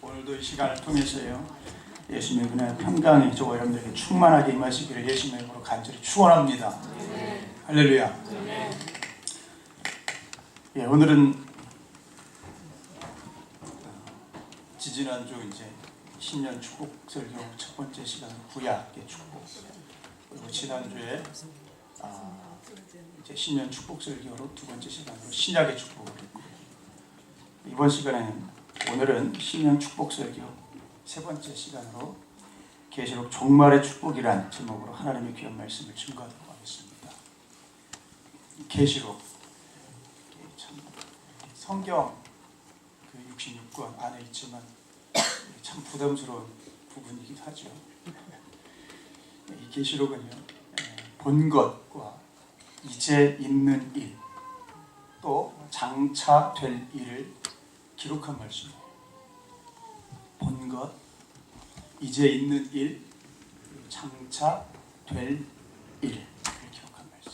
오늘도 이 시간을 통해서요 예수님의 은혜 평강이 저와 여러분들에게 충만하게 임하시기를 예수님의 이름으로 간절히 축원합니다. 할렐루야. 예, 오늘은 지지난주 이제 신년 축복 설교 첫 번째 시간 구약의 축복, 그리고 지난주에 이제 신년 축복 설교로 두 번째 시간으로 신약의 축복을 했고, 이번 시간에는 오늘은 신년 축복 설교 세 번째 시간으로 계시록 종말의 축복이란 제목으로 하나님의 귀한 말씀을 증거하도록 하겠습니다. 계시록 성경 66권 안에 있지만 참 부담스러운 부분이기도 하죠. 이 계시록은요, 본 것과 이제 있는 일, 또 장차 될 일을 기록한 말씀이에요. 본 것, 이제 있는 일, 장차 될 일을 기록한 말씀.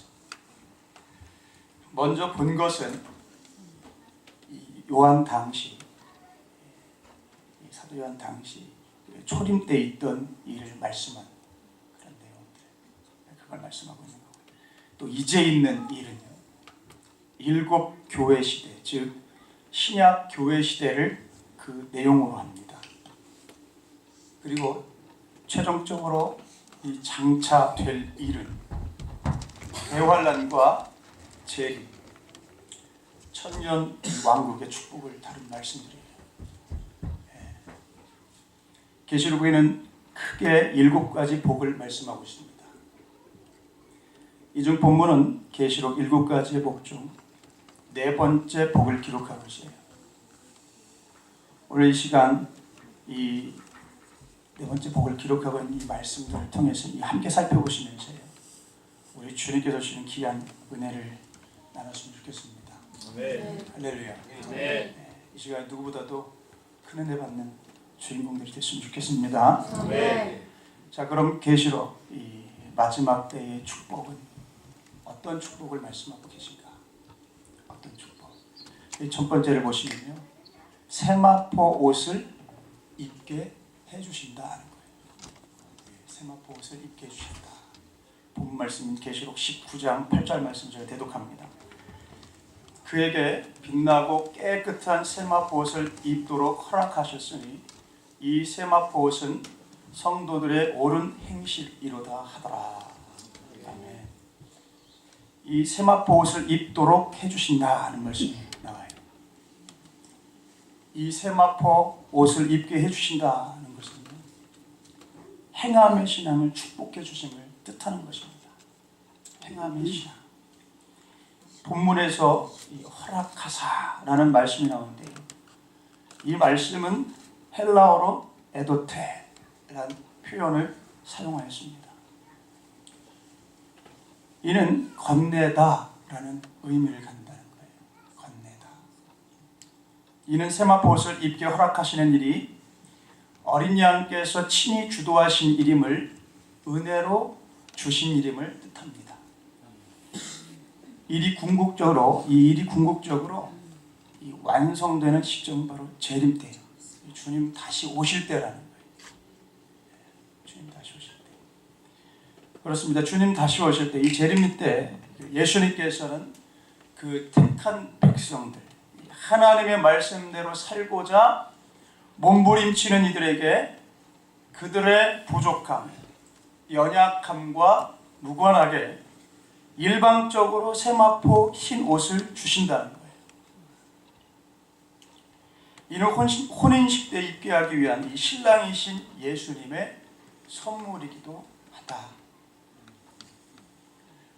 먼저 본 것은 요한 당시, 사도 요한 당시 초림 때 있던 일을 말씀한 그런 내용들, 그걸 말씀하고 있는 거고요. 또 이제 있는 일은요, 일곱 교회 시대, 즉 신약 교회 시대를 그 내용으로 합니다. 그리고 최종적으로 이 장차 될 일은 대환란과 재림, 천년 왕국의 축복을 다룬 말씀들이에요. 계시록에는 크게 7가지 복을 말씀하고 있습니다. 이 중 본문은 계시록 7가지의 복 중 4번째 복을 기록하고 있어요. 오늘 이 시간 이 4번째 복을 기록하고 있는 이 말씀들을 통해서 함께 살펴보시면서요, 우리 주님께서 주시는 귀한 은혜를 나눴으면 좋겠습니다. 네. 할렐루야. 네. 이 시간에 누구보다도 큰 은혜 받는 주인공들이 됐으면 좋겠습니다. 네. 자, 그럼 계시록 이 마지막 때의 축복은 어떤 축복을 말씀하고 계신가? 어떤 축복? 이 첫 번째를 보시면요, 세마포 옷을 입게 해주신다 하는 거예요. 세마포 옷을 입게 해주신다. 본 말씀은 계시록 19장 8절 말씀 제가 대독합니다. 그에게 빛나고 깨끗한 세마포 옷을 입도록 허락하셨으니 이 세마포 옷은 성도들의 옳은 행실이로다 하더라. 아멘. 이 세마포 옷을 입도록 해주신다 하는 말씀이 나와요. 이 세마포 옷을 입게 해주신다 하는 것은 행함의 신앙을 축복해 주심을 뜻하는 것입니다. 행함의 신앙. 본문에서 이 허락하사라는 말씀이 나오는데요, 이 말씀은 헬라어로 에도테라는 표현을 사용하였습니다. 이는 건네다라는 의미를 갖는다는 거예요. 건네다. 이는 세마포 옷을 입게 허락하시는 일이 어린 양께서 친히 주도하신 일임을, 은혜로 주신 일임을 뜻합니다. 이 일이 궁극적으로 이 완성되는 시점은 바로 재림 때예요. 주님 다시 오실 때라는 거예요. 주님 다시 오실 때. 그렇습니다. 주님 다시 오실 때, 이 재림 때 예수님께서는 그 택한 백성들, 하나님의 말씀대로 살고자 몸부림치는 이들에게 그들의 부족함, 연약함과 무관하게 일방적으로 세마포 흰 옷을 주신다는 거예요. 이는 혼인식 때 입게 하기 위한 이 신랑이신 예수님의 선물이기도 하다.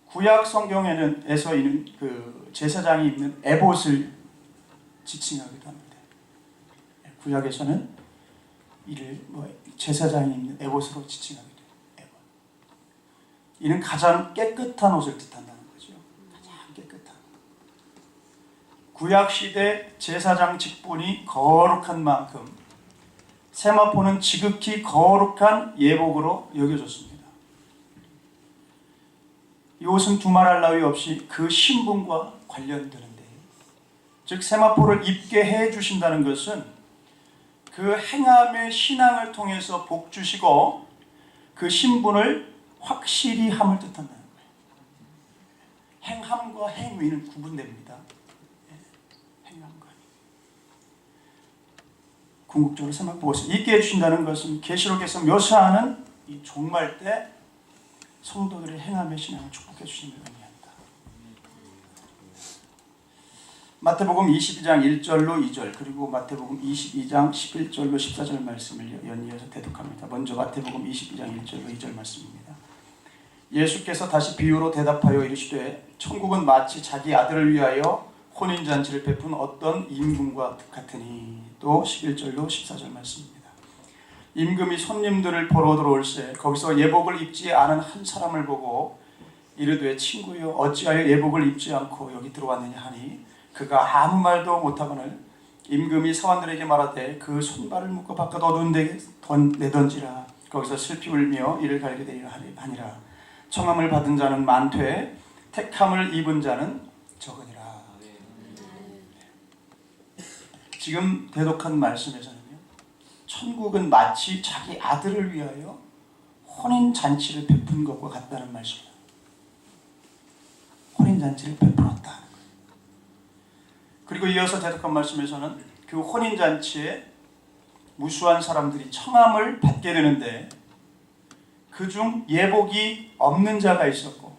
구약 성경에서 있는 그 제사장이 입는 에봇을 지칭하기도 합니다. 구약에서는 이를 제사장이 입는 에봇으로 지칭하기도 해요. 에봇. 이는 가장 깨끗한 옷을 뜻한다는 거죠. 가장 깨끗한. 구약 시대 제사장 직분이 거룩한 만큼 세마포는 지극히 거룩한 예복으로 여겨졌습니다. 이 옷은 두말할 나위 없이 그 신분과 관련되는데, 즉 세마포를 입게 해 주신다는 것은 그 행함의 신앙을 통해서 복 주시고 그 신분을 확실히 함을 뜻한다는 거예요. 행함과 행위는 구분됩니다. 행함과 궁극적으로 생각 보고서 있게 해주신다는 것은 계시록에서 묘사하는 이 종말 때 성도들의 행함의 신앙을 축복해 주시는 걸 의미합니다. 마태복음 22장 1절로 2절 그리고 마태복음 22장 11절로 14절 말씀을 연이어서 대독합니다. 먼저 마태복음 22장 1절로 2절 말씀입니다. 예수께서 다시 비유로 대답하여 이르시되 천국은 마치 자기 아들을 위하여 혼인잔치를 베푼 어떤 임금과 같으니. 또 11절로 14절 말씀입니다. 임금이 손님들을 보러 들어올세 거기서 예복을 입지 않은 한 사람을 보고 이르되 친구여 어찌하여 예복을 입지 않고 여기 들어왔느냐 하니 그가 아무 말도 못하거늘 임금이 사원들에게 말하되 그 손발을 묶어 바깥 어두운 데 내던지라. 거기서 슬피 울며 이를 갈게 되리라 하니라. 청함을 받은 자는 많되 택함을 입은 자는 적으니라. 지금 대독한 말씀에서는요, 천국은 마치 자기 아들을 위하여 혼인잔치를 베푼 것과 같다는 말씀입니다. 혼인잔치를 베풀었다는 거예요. 그리고 이어서 대독한 말씀에서는 그 혼인잔치에 무수한 사람들이 청함을 받게 되는데 그중 예복이 없는 자가 있었고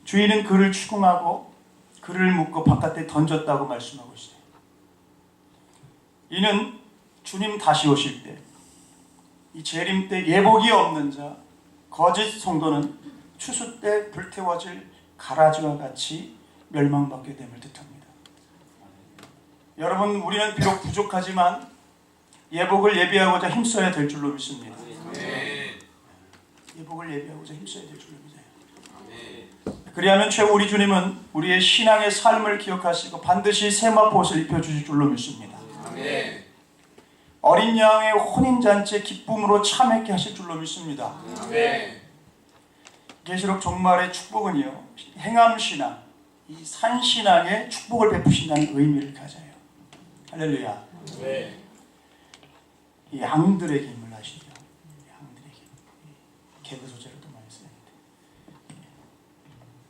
주인은 그를 추궁하고 그를 묶어 바깥에 던졌다고 말씀하고 있어요. 이는 주님 다시 오실 때 이 재림 때 예복이 없는 자 거짓 성도는 추수 때 불태워질 가라지와 같이 멸망받게 됨을 뜻합니다. 여러분, 우리는 비록 부족하지만 예복을 예비하고자 힘써야 될 줄로 믿습니다. 예복을 예비하고자 힘써야 될 줄로 믿어요. 그리하면 최후 우리 주님은 우리의 신앙의 삶을 기억하시고 반드시 세마포옷을 입혀주실 줄로 믿습니다. 어린 양의 혼인잔치의 기쁨으로 참회케 하실 줄로 믿습니다. 계시록 종말의 축복은요, 행함신앙, 이 산신앙에 축복을 베푸신다는 의미를 가져요. 할렐루야. 이 양들의 힘을 아시죠? 양들의 힘. 개그 소재로도 많이 쓰는데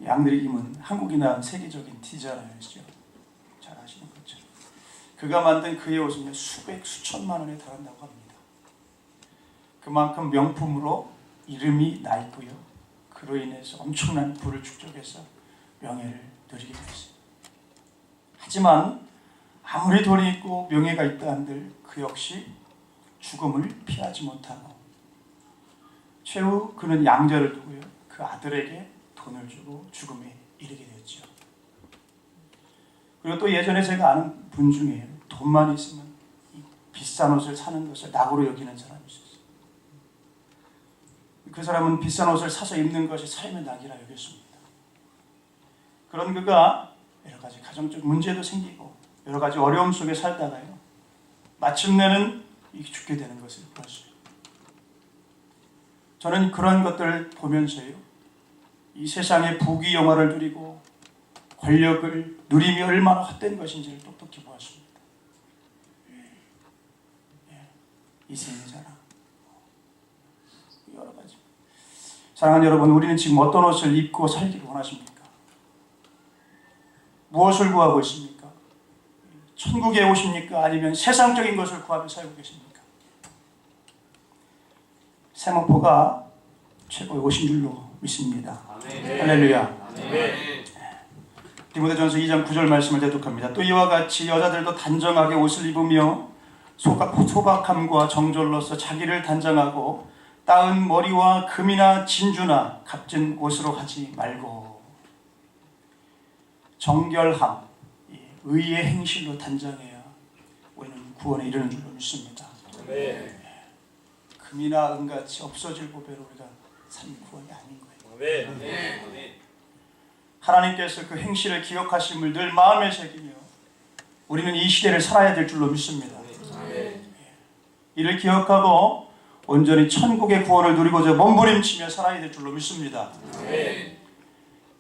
양들의 힘은 한국이 낳은 세계적인 디자이너이죠. 잘 아시는 것처럼 그가 만든 그의 옷은 수백 수천만 원에 달한다고 합니다. 그만큼 명품으로 이름이 나 있고요. 그로 인해서 엄청난 부를 축적해서 명예를 누리게 됐어요. 하지만 아무리 돈이 있고 명예가 있다 한들 그 역시 죽음을 피하지 못하고 최후 그는 양자를 두고요, 그 아들에게 돈을 주고 죽음에 이르게 되었죠. 그리고 또 예전에 제가 아는 분 중에 돈만 있으면 이 비싼 옷을 사는 것을 낙으로 여기는 사람이 있었어요. 그 사람은 비싼 옷을 사서 입는 것이 삶의 낙이라 여겼습니다. 그런 그가 여러 가지 가정적 문제도 생기고 여러 가지 어려움 속에 살다가요, 마침내는 죽게 되는 것을 보았어요. 저는 그런 것들을 보면서요, 이 세상의 부귀 영화를 누리고 권력을 누림이 얼마나 헛된 것인지를 똑똑히 보았습니다. 이세의 자랑, 여러 가지. 사랑하는 여러분, 우리는 지금 어떤 옷을 입고 살기를 원하십니까? 무엇을 구하고 있습니까? 천국에 오십니까? 아니면 세상적인 것을 구하며 살고 계십니까? 세목포가 최고에 오신 줄로 믿습니다. 아멘. 할렐루야. 아멘. 디모데전서 2장 9절 말씀을 대독합니다. 또 이와 같이 여자들도 단정하게 옷을 입으며 소박함과 정절로서 자기를 단정하고 따은 머리와 금이나 진주나 값진 옷으로 하지 말고 정결함, 의의 행실로 단정해야 우리는 구원에 이르는 줄로 믿습니다. 네. 금이나 은같이 없어질 보배로 우리가 산 구원이 아닌 거예요. 네. 하나님께서 그 행실을 기억하심을 늘 마음에 새기며 우리는 이 시대를 살아야 될 줄로 믿습니다. 네. 이를 기억하고 온전히 천국의 구원을 누리고자 몸부림치며 살아야 될 줄로 믿습니다. 네.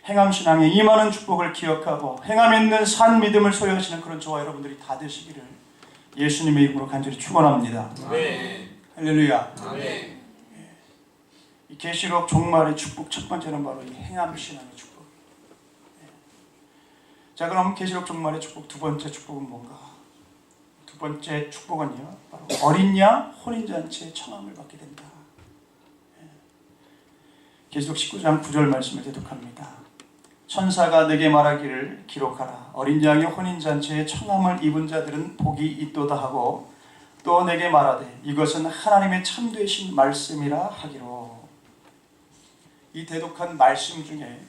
행함신앙에 임하는 축복을 기억하고 행함 있는 산 믿음을 소유하시는 그런 저와 여러분들이 다 되시기를 예수님의 이름으로 간절히 축원합니다. 할렐루야. 이 계시록 종말의 축복 첫 번째는 바로 이 행함 신앙의 축복. 자, 그럼 계시록 종말의 축복 두 번째 축복은 뭔가? 두 번째 축복은요, 바로 어린 양 혼인잔치의 청함을 받게 된다. 계시록 19장 9절 말씀을 대독합니다. 천사가 내게 말하기를 기록하라. 어린 양의 혼인잔치에 청함을 입은 자들은 복이 있도다 하고 또 내게 말하되 이것은 하나님의 참되신 말씀이라 하기로. 이 대독한 말씀 중에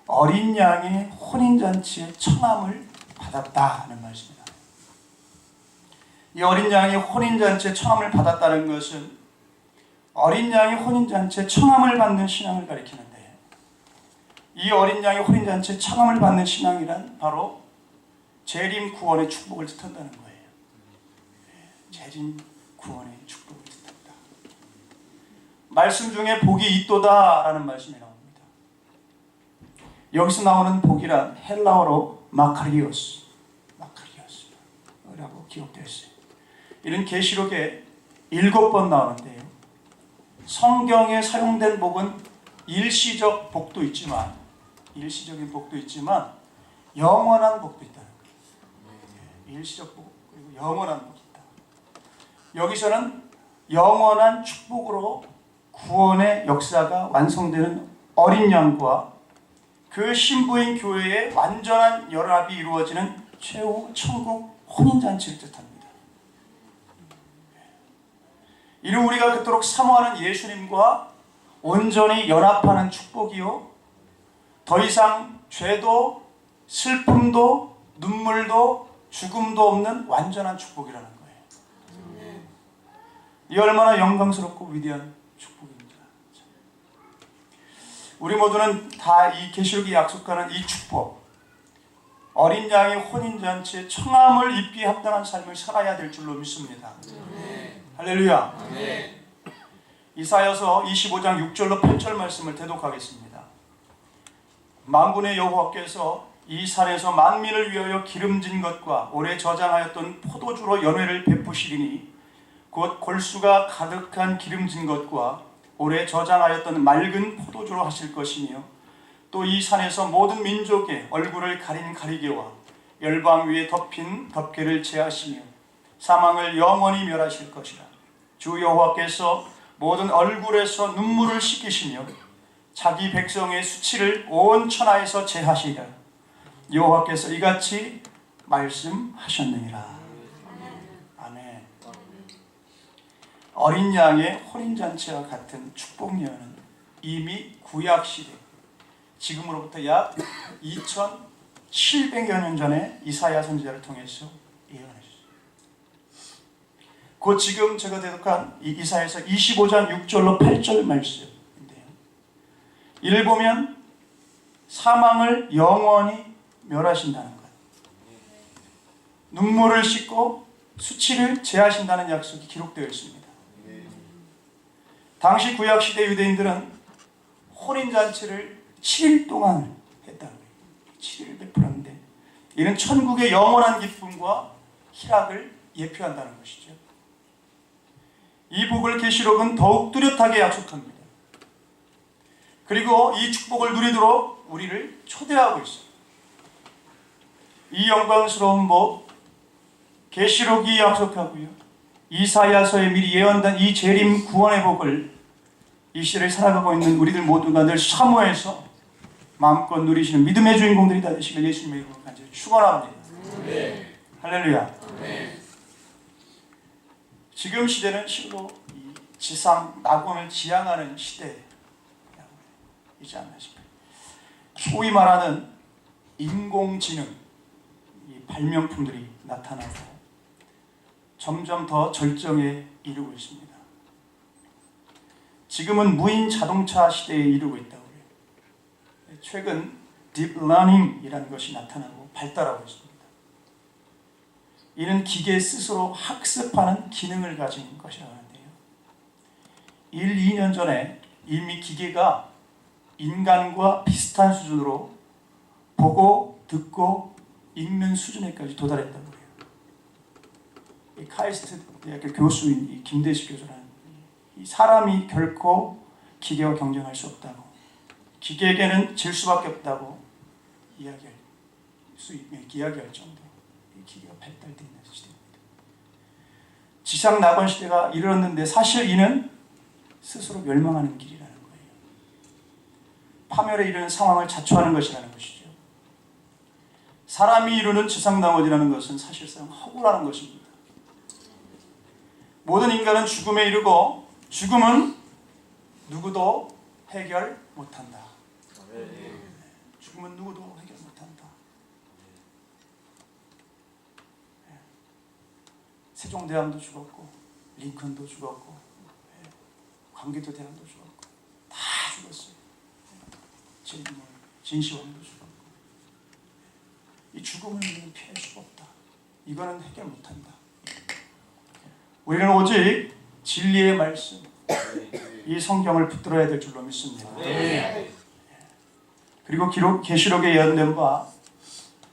어린 양의 혼인잔치에 청함을 받았다는 말씀입니다. 이 어린 양이 혼인잔치에 청함을 받았다는 것은 어린 양이 혼인잔치에 청함을 받는 신앙을 가리키는데, 이 어린 양이 혼인잔치에 청함을 받는 신앙이란 바로 재림 구원의 축복을 뜻한다는 거예요. 재림 구원의 축복을 뜻한다. 말씀 중에 복이 있도다라는 말씀이 나옵니다. 여기서 나오는 복이란 헬라어로 마카리오스라고 기록되어 있어요. 이는 계시록에 7번 나오는데요. 성경에 사용된 복은 일시적 복도 있지만, 일시적인 복도 있지만 영원한 복도 있다는 거예요. 일시적 복 그리고 영원한 복이 있다. 여기서는 영원한 축복으로 구원의 역사가 완성되는 어린 양과 그 신부인 교회의 완전한 연합이 이루어지는 최후 천국 혼인잔치를 뜻합니다. 이는 우리가 그토록 사모하는 예수님과 온전히 연합하는 축복이요, 더 이상 죄도 슬픔도 눈물도 죽음도 없는 완전한 축복이라는 거예요. 이 얼마나 영광스럽고 위대한 축복입니다. 우리 모두는 다 이 계시록이 약속하는 이 축복, 어린 양의 혼인잔치에 청함을 입기에 합당한 삶을 살아야 될 줄로 믿습니다. 할렐루야. 이사야서 25장 6절로 8절 말씀을 대독하겠습니다. 만군의 여호와께서 이 산에서 만민을 위하여 기름진 것과 오래 저장하였던 포도주로 연회를 베푸시리니 곧 골수가 가득한 기름진 것과 오래 저장하였던 맑은 포도주로 하실 것이며, 또 이 산에서 모든 민족의 얼굴을 가린 가리개와 열방 위에 덮인 덮개를 제하시며 사망을 영원히 멸하실 것이라. 주 여호와께서 모든 얼굴에서 눈물을 씻기시며 자기 백성의 수치를 온 천하에서 제하시리라. 여호와께서 이같이 말씀하셨느니라. 아멘. 어린 양의 혼인잔치와 같은 축복 예언은 이미 구약시대, 지금으로부터 약 2700여 년 전에 이사야 선지자를 통해서 예언했어요. 곧 지금 제가 대독한 이사야서 25장 6절로 8절 말씀인데요. 이를 보면 사망을 영원히 멸하신다는 것, 눈물을 씻고 수치를 제하신다는 약속이 기록되어 있습니다. 당시 구약시대 유대인들은 혼인잔치를 7일 동안 했다는 거예요. 7일 베풀었는데 이는 천국의 영원한 기쁨과 희락을 예표한다는 것이죠. 이 복을 계시록은 더욱 뚜렷하게 약속합니다. 그리고 이 축복을 누리도록 우리를 초대하고 있습니다. 이 영광스러운 복, 계시록이 약속하고요, 이사야서에 미리 예언된 이 재림 구원의 복을 이 시대를 살아가고 있는 우리들 모두가 늘 사모해서 마음껏 누리시는 믿음의 주인공들이 다 되시길 예수님의 이름으로 간절히 축원합니다. 할렐루야. 지금 시대는 실로 이 지상 낙원을 지향하는 시대이지 않나 싶어요. 소위 말하는 인공지능 이 발명품들이 나타나고 점점 더 절정에 이르고 있습니다. 지금은 무인 자동차 시대에 이르고 있다고 해요. 최근 딥러닝이라는 것이 나타나고 발달하고 있습니다. 이는 기계 스스로 학습하는 기능을 가진 것이라고 하는데요. 1, 2년 전에 이미 기계가 인간과 비슷한 수준으로 보고, 듣고, 읽는 수준에까지 도달했다고 해요. 이 카이스트 대학교 교수인 이 김대식 교수라는 이 사람이 결코 기계와 경쟁할 수 없다고, 기계에게는 질 수밖에 없다고 이야기할 정도 이 기계가 발달되어 있는 시대입니다. 지상 낙원 시대가 이르렀는데 사실 이는 스스로 멸망하는 길이라는 거예요. 파멸에 이르는 상황을 자초하는 것이라는 것이죠. 사람이 이루는 지상 낙원이라는 것은 사실상 허구라는 것입니다. 모든 인간은 죽음에 이르고 죽음은 누구도 해결 못한다. 죽음은 누구도 해결 못한다. 세종대왕도 죽었고 링컨도 죽었고 광개토 대왕도 죽었고 다 죽었어요. 진시황도 죽었고 이 죽음을 피할 수가 없다. 이거는 해결 못한다. 우리는 오직 진리의 말씀, 이 성경을 붙들어야 될 줄로 믿습니다. 그리고 계시록에 예언된 바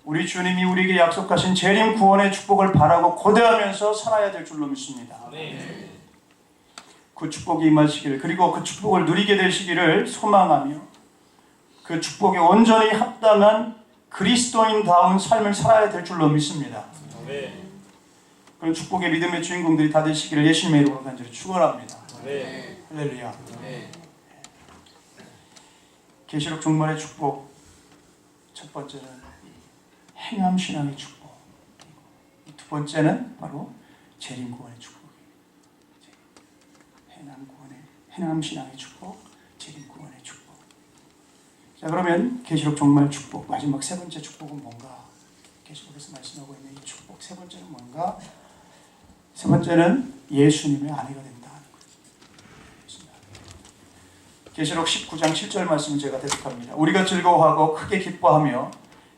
우리 주님이 우리에게 약속하신 재림 구원의 축복을 바라고 고대하면서 살아야 될 줄로 믿습니다. 그 축복이 임하시기를, 그리고 그 축복을 누리게 되시기를 소망하며 그 축복에 온전히 합당한 그리스도인다운 삶을 살아야 될 줄로 믿습니다. 그런 축복의 믿음의 주인공들이 다 되시기를 예수님의 이름으로 간절히 축원합니다. 할렐루야. 계시록 종말의 축복, 첫 번째는 행함 신앙의 축복, 두 번째는 바로 재림 구원의 축복이에요. 행함 신앙의 축복, 재림 구원의 축복. 자, 그러면 계시록 종말 축복, 마지막 세 번째 축복은 뭔가? 계시록에서 말씀하고 있는 이 축복 세 번째는 뭔가? 세 번째는 예수님의 아내가 된다는 거예요. 계시록 19장 7절 말씀을 제가 대독합니다. 우리가 즐거워하고 크게 기뻐하며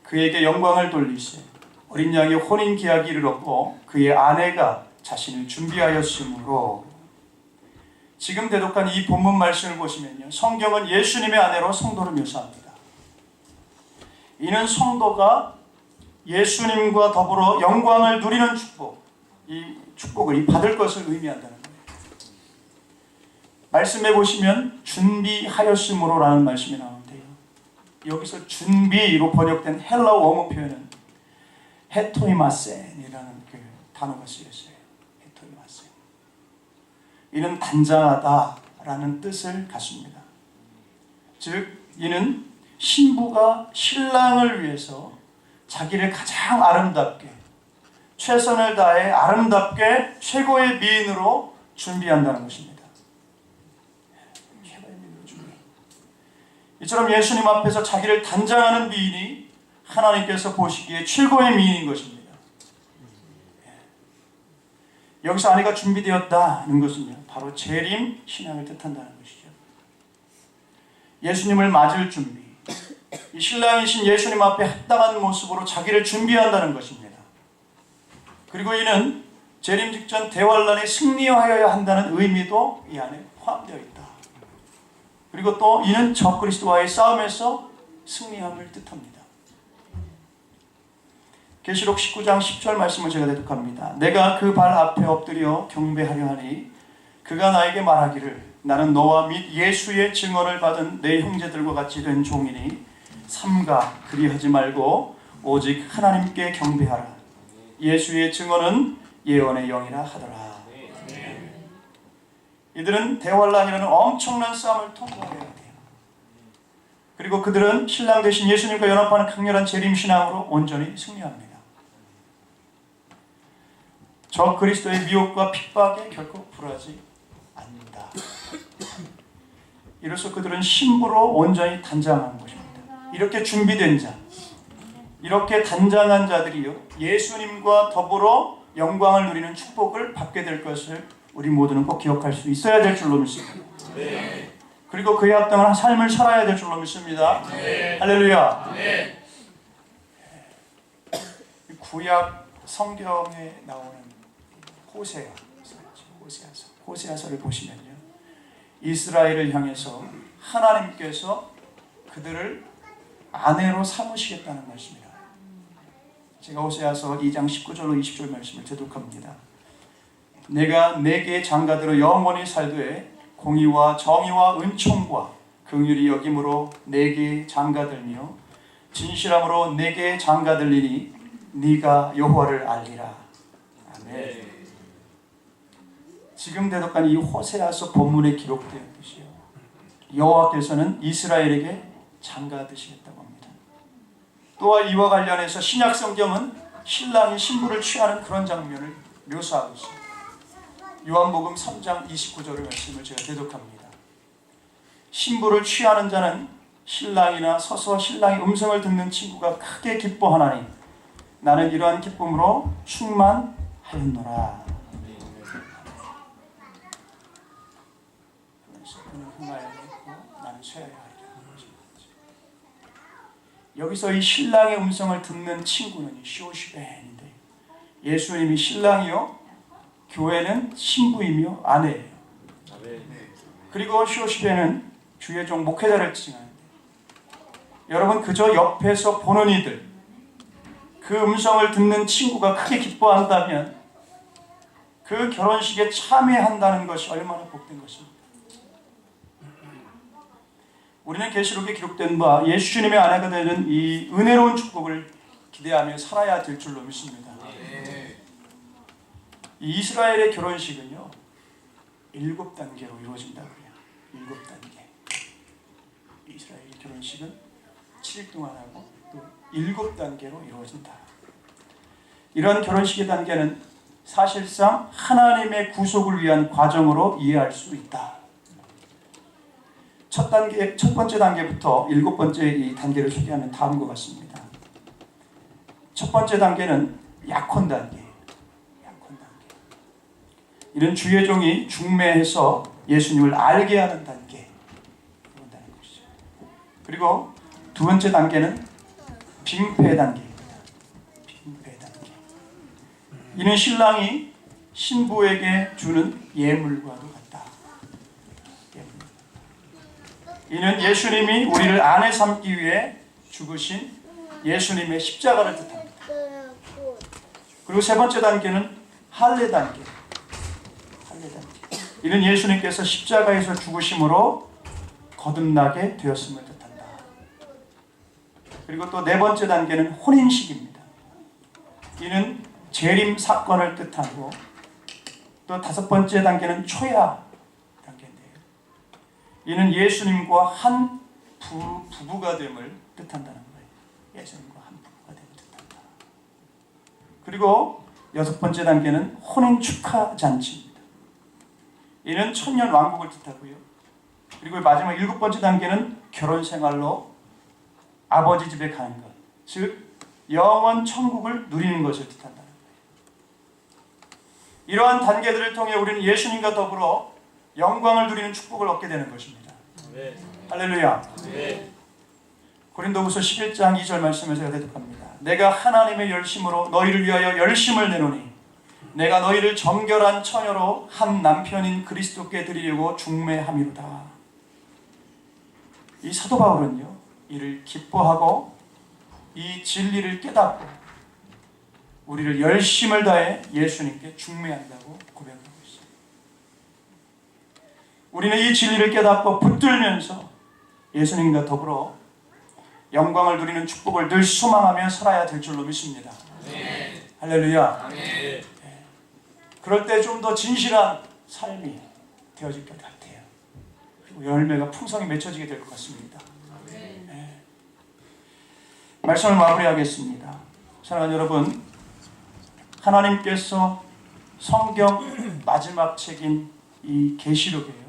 그에게 영광을 돌리세. 어린 양의 혼인 계약이 이르렀고 그의 아내가 자신을 준비하였으므로. 지금 대독한 이 본문 말씀을 보시면요, 성경은 예수님의 아내로 성도를 묘사합니다. 이는 성도가 예수님과 더불어 영광을 누리는 축복, 이 축복을 받을 것을 의미한다는 거예요. 말씀해 보시면 준비하였으므로라는 말씀이 나오는데요, 여기서 준비로 번역된 헬라어 원어 표현은 헤토이마센이라는 그 단어가 쓰였어요. 헤토이마센. 이는 단장하다라는 뜻을 갖습니다. 즉 이는 신부가 신랑을 위해서 자기를 가장 아름답게, 최선을 다해 아름답게 최고의 미인으로 준비한다는 것입니다. 최고의 미인으로 준비. 이처럼 예수님 앞에서 자기를 단장하는 미인이 하나님께서 보시기에 최고의 미인인 것입니다. 여기서 아내가 준비되었다는 것은요, 바로 재림 신앙을 뜻한다는 것이죠. 예수님을 맞을 준비, 이 신랑이신 예수님 앞에 합당한 모습으로 자기를 준비한다는 것입니다. 그리고 이는 재림 직전 대환란에 승리하여야 한다는 의미도 이 안에 포함되어 있다. 그리고 또 이는 적그리스도와의 싸움에서 승리함을 뜻합니다. 계시록 19장 10절 말씀을 제가 대독합니다. 내가 그 발 앞에 엎드려 경배하려 하니 그가 나에게 말하기를 나는 너와 및 예수의 증언을 받은 내 형제들과 같이 된 종이니 삼가 그리하지 말고 오직 하나님께 경배하라. 예수의 증언은 예언의 영이라 하더라. 이들은 대환란이라는 엄청난 싸움을 통과해야 돼요. 그리고 그들은 신랑 되신 예수님과 연합하는 강렬한 재림신앙으로 온전히 승리합니다. 저 그리스도의 미혹과 핍박에 결코 굴하지 않는다. 이로써 그들은 신부로 온전히 단장한 것입니다. 이렇게 준비된 자, 이렇게 단장한 자들이요, 예수님과 더불어 영광을 누리는 축복을 받게 될 것을 우리 모두는 꼭 기억할 수 있어야 될 줄로 믿습니다. 네. 그리고 그에 합당한 삶을 살아야 될 줄로 믿습니다. 네. 할렐루야. 네. 구약 성경에 나오는 호세아서를 보시면요, 이스라엘을 향해서 하나님께서 그들을 아내로 삼으시겠다는 말씀이라. 제가 호세아서 2장 19절로 20절 말씀을 대독합니다. 내가 내게 장가들어 영원히 살되 공의와 정의와 은총과 긍휼히 여김으로 내게 장가들며 진실함으로 내게 장가들리니 네가 여호와를 알리라. 아멘. 지금 대독한 이 호세아서 본문에 기록된 것이요, 여호와께서는 이스라엘에게 장가드시겠다고 합니다. 또한 이와 관련해서 신약 성경은 신랑이 신부를 취하는 그런 장면을 묘사하고 있습니다. 요한복음 3장 29절의 말씀을 제가 대독합니다. 신부를 취하는 자는 신랑이나 서서 신랑의 음성을 듣는 친구가 크게 기뻐하나니 나는 이러한 기쁨으로 충만하였노라. 그는 흥하였고 나는 쇠하였노라. 여기서 이 신랑의 음성을 듣는 친구는 쇼시벤인데, 예수님이 신랑이요 교회는 신부이며 아내예요. 그리고 쇼시벤은 주의 종 목회자를 지칭하는데, 여러분 그저 옆에서 보는 이들, 그 음성을 듣는 친구가 크게 기뻐한다면 그 결혼식에 참여한다는 것이 얼마나 복된 것입니까? 우리는 계시록에 기록된 바 예수님의 아내가 되는 이 은혜로운 축복을 기대하며 살아야 될 줄로 믿습니다. 이 이스라엘의 결혼식은요 7단계로 이루어진다고 해요. 7단계. 이스라엘 결혼식은 7일 동안 하고 또 7단계로 이루어진다. 이런 결혼식의 단계는 사실상 하나님의 구속을 위한 과정으로 이해할 수 있다. 첫 번째 단계부터 7번째 이 단계를 소개하면 다음과 같습니다. 첫 번째 단계는 약혼 단계. 이는 주의 종이 중매해서 예수님을 알게 하는 단계. 그리고 두 번째 단계는 빙패 단계입니다. 빙패 단계. 이는 신랑이 신부에게 주는 예물과도 같다. 이는 예수님이 우리를 아내 삼기 위해 죽으신 예수님의 십자가를 뜻합니다. 그리고 세 번째 단계는 할례 단계. 이는 예수님께서 십자가에서 죽으심으로 거듭나게 되었음을 뜻한다. 그리고 또 네 번째 단계는 혼인식입니다. 이는 재림 사건을 뜻하고, 또 다섯 번째 단계는 초야 단계인데요. 이는 예수님과 한 부부가 됨을 뜻한다는 거예요. 예수님과 한 부부가 됨을 뜻한다. 그리고 여섯 번째 단계는 혼인 축하 잔치입니다. 이는 천년 왕국을 뜻하고요. 그리고 마지막 7번째 단계는 결혼 생활로 아버지 집에 가는 것, 즉 영원 천국을 누리는 것을 뜻한다는 거예요. 이러한 단계들을 통해 우리는 예수님과 더불어 영광을 누리는 축복을 얻게 되는 것입니다. 네. 할렐루야. 네. 고린도후서 11장 2절 말씀을 제가 대독합니다. 내가 하나님의 열심으로 너희를 위하여 열심을 내노니 내가 너희를 정결한 처녀로 한 남편인 그리스도께 드리려고 중매함이로다. 이 사도 바울은요, 이를 기뻐하고 이 진리를 깨닫고 우리를 열심을 다해 예수님께 중매한다고 고백하고 있습니다. 우리는 이 진리를 깨닫고 붙들면서 예수님과 더불어 영광을 누리는 축복을 늘 소망하며 살아야 될 줄로 믿습니다. 네. 할렐루야. 네. 그럴 때 좀 더 진실한 삶이 되어질 것 같아요. 그리고 열매가 풍성히 맺혀지게 될 것 같습니다. 네. 말씀을 마무리하겠습니다. 사랑하는 여러분, 하나님께서 성경 마지막 책인 이 계시록에요,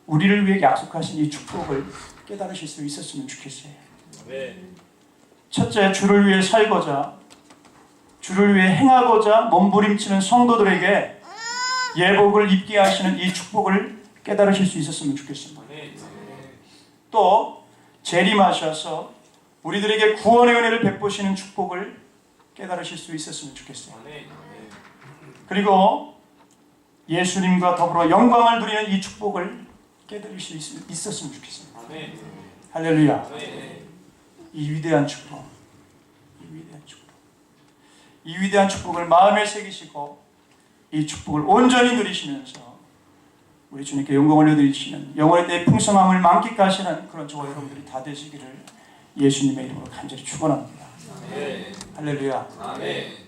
우리를 위해 약속하신 이 축복을 깨달으실 수 있었으면 좋겠어요. 첫째, 주를 위해 살고자, 주를 위해 행하고자 몸부림치는 성도들에게 예복을 입게 하시는 이 축복을 깨달으실 수 있었으면 좋겠습니다. 또 재림하셔서 우리들에게 구원의 은혜를 베푸시는 축복을 깨달으실 수 있었으면 좋겠어요. 그리고 예수님과 더불어 영광을 누리는 이 축복을 깨달으실 수 있었으면 좋겠습니다. 할렐루야. 이 위대한 축복, 이 위대한 축복을 마음에 새기시고 이 축복을 온전히 누리시면서 우리 주님께 영광을 올려드리시는 영원의 내 풍성함을 만끽하시는 그런 저와 여러분들이 다 되시기를 예수님의 이름으로 간절히 축원합니다. 아멘. 할렐루야. 아멘.